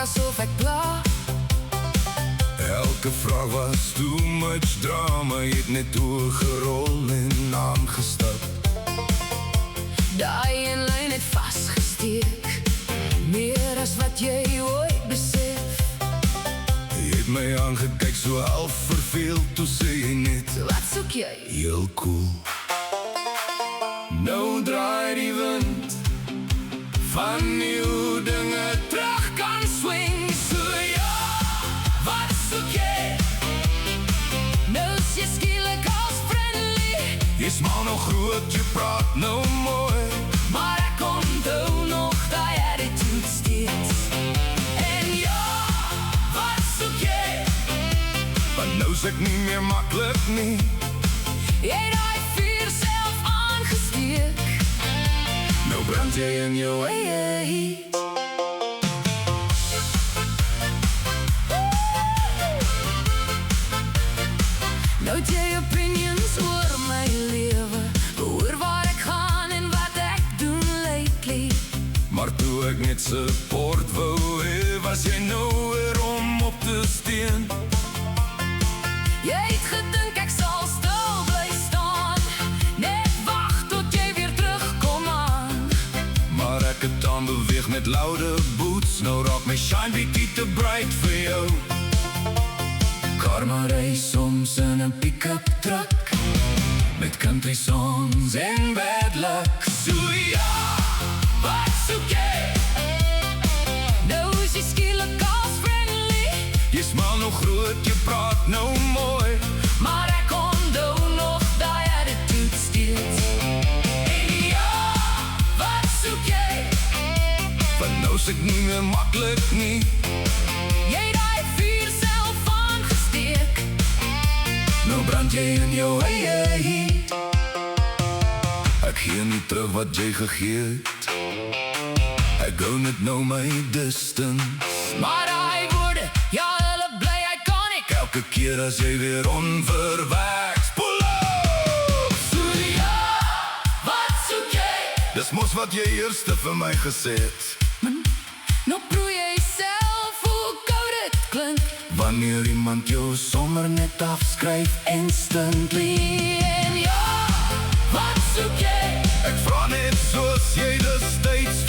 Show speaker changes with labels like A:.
A: asof ek pla.
B: Elke vraag was too much drama. Jy het net doorgerol en aangestap.
A: Daai een lyn het vasgesteek, meer as wat jy ooit besef.
B: Jy het my aangekyk so half verveeld, toe sê jy net,
A: Wat soek jy?
B: heel cool. Nou draai die wind van nieuw dinge terug kan swing. So ja,
A: Wat soek jy? Nou is jy skielik als friendly,
B: jy smaal nog groot, jy praat nou mooi.
A: maar ek onthou nog daai attitude steeds. En ja, wat soek jy?
B: Want nou is ek nie meer maklik nie.
A: Jy het daai vuur self aangesteek.
B: Nou brand jy in jou eie heat.
A: Nou het jy opinions oor my lewe, oor waar ek gaan en wat ek doen lately.
B: Maar toe ek net support wou hê, was jy nou weer om op te steen.
A: Jy het gedink ek sal stil bly staan, net wag tot jy weer terugkom aan.
B: Maar ek het aan beweeg met loude boots. Nou raak my shine bietjie te bright vir jou. Karma ry soms in 'n pick-up truck, met country songs en bad luck. So ja,
A: Wat soek jy? Nou is jy skielik als friendly,
B: jy smaal nog groot, jy praat nou mooi.
A: maar ek onthou nog daai attitude steeds. En ja, wat soek jy?
B: Want nou is ek nie meer maklik nie.
A: Jy het daai vuur self aangesteek.
B: Nou brand jy in jou eie heat. Ek gee nie terug wat jy gegee het. Ek hou net nou my distance.
A: Maar daai woorde, ja hulle bly iconic.
B: Elke keer as jy weer onverwachts pull up.
A: So ja, wat soek jy?
B: Dis mos wat jy eerste vir my gesê het.
A: Nou proe jy self hoe koud dit klink.
B: Wanneer iemand jou sommer net afskryf instantly.
A: En ja, wat soek jy?
B: Ek vra net soos jy destyds